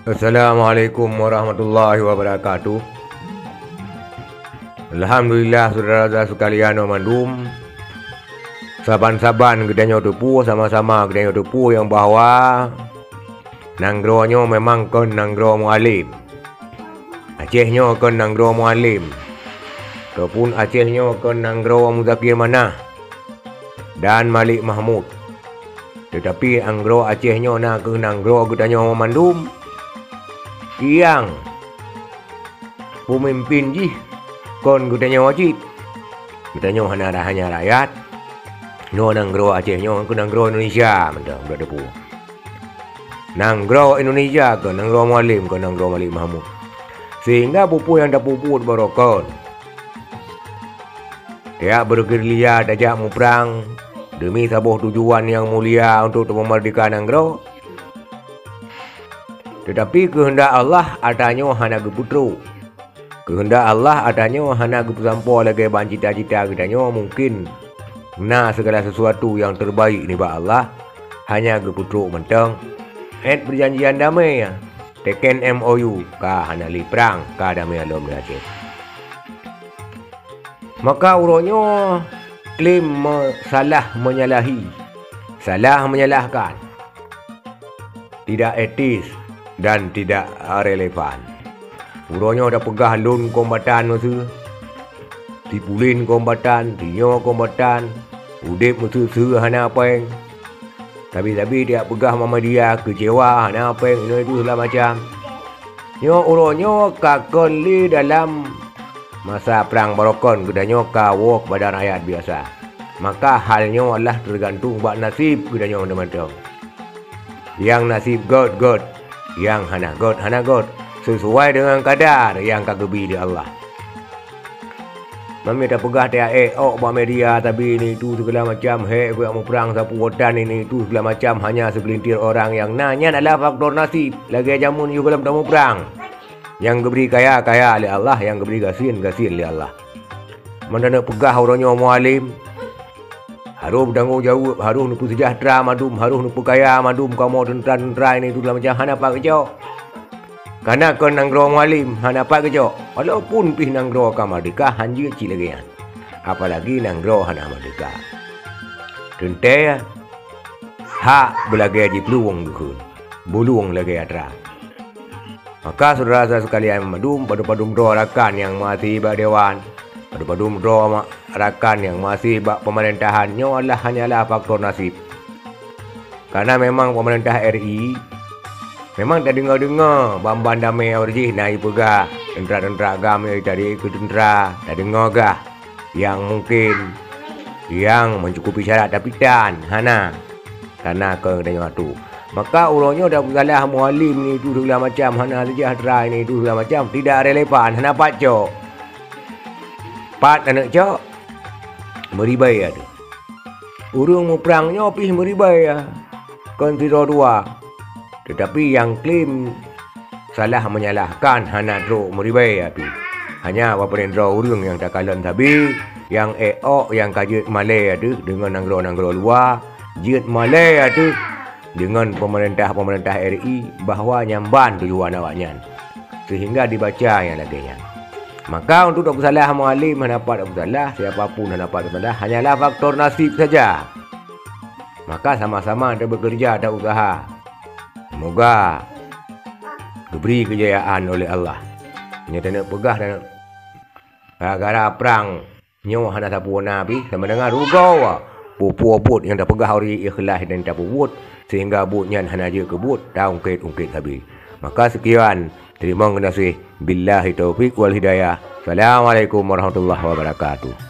Assalamualaikum warahmatullahi wabarakatuh. Alhamdulillah saudara-saudara sekalian mandum. Saban-saban gedanya tupu sama-sama gedanya tupu yang bahwa nanggronyo memang kon nanggro mualim. Acehnya kon nanggro mualim. Ataupun Acehnya kon nanggro Muzakir Manah dan Malik Mahmud. Tetapi anggro Acehnya nak ke nanggro gedanya mandum. Yang pemimpin jih kon gudanya wajib gudanya hanya rakyat no nanggro Acehnya ke nanggro Indonesia mentang berada pu nanggro Indonesia ke nanggro Mualim ke nanggro Malik Mahmud sehingga pupu yang dah puput barokon dia bergerilya dajak mu perang demi sebuah tujuan yang mulia untuk memerdekakan nanggro. Tetapi kehendak Allah adanya hana geputru. Kehendak Allah adanya hana gepusampo lagi ban cita-cita gedanya mungkin na segala sesuatu yang terbaik ni ba Allah hanya geputru mentang perjanjian damai ya. Teken MOU ka hana li perang ka damai alam Aceh. Maka uronyo klaim salah menyalahi, salah menyalahkan, tidak etis dan tidak relevan. Uronyo dah pegah lun kombatan masa, tipulin kombatan, tinyo kombatan, udip masa hana apa yang. Tapi dia pegah mama dia kecewa hana apa yang ini itu segala macam. Nyo uronyo kakon li dalam masa perang barokon gedanya kawok badan rakyat biasa. Maka halnya adalah tergantung buat nasib gedanya macam-macam. Yang nasib God, yang hana God sesuai dengan kadar yang kagebi di Allah. Mami dah pegah dia buat media tapi ini itu segala macam aku yang mau perang sapu wodan ini itu segala macam hanya segelintir orang yang nanya adalah faktor nasib lagi jamun juga dalam tamu perang. Yang geberi kaya oleh Allah, yang geberi gasin oleh Allah. Mana nak pegah orangnya mualim harus bertanggung jawab, harus nupu sejahtera madum, harus nupu kaya madum, kamu tentera ini itu dalam macam hana apa kejauh. Karena kau nanggro mualim hana apa kejauh. Walaupun pih nanggro ka merdeka hanji kecil lagi kan. Apalagi nanggro hana merdeka. Tentera hak belagi aji peluang dukun, buluang lagi atra. Maka saudara-saudara sekalian madum padu-padu doa rakan yang masih berdewan, padu-padu doa rakan yang masih bak pemerintahannya adalah hanyalah faktor nasib. Karena memang pemerintah RI memang tak dengar-dengar bamban damai orji naik pegah tentera-tentera agama tadi ke tentera tak dengar gah yang mungkin yang mencukupi syarat tapi dan hana karena ke dengar tu. Maka uronyo dah salah mualim ni itu segala macam hana sejahtera ini itu segala macam tidak relevan hana pacok. Pat anak cok meribai ada. Urung mu perangnya pih meribai ya. Konsider dua. Tetapi yang klaim salah menyalahkan hana dro meribai api. Hanya pemerintah urung yang tak kalan tapi yang yang kajut Malay ada dengan nanggro-nanggro luar, jut Malay ada dengan pemerintah RI bahawa nyamban tujuan awaknya. Sehingga dibaca yang laginya. Maka untuk tak bersalah mualim dapat tak bersalah, siapapun dapat bersalah, hanyalah faktor nasib saja. Maka sama-sama ada bekerja, ada usaha. Semoga diberi kejayaan oleh Allah. Hanya tak nak pegah dan gara-gara perang nyawa hana sapu nabi sama dengar rugau pupu-put yang dah pegah hari ikhlas dan tak puput sehingga butnya hana je kebut dah ungkit habis. Maka sekian, terima kasih. Billahi taufiq wal hidayah. Assalamualaikum warahmatullahi wabarakatuh.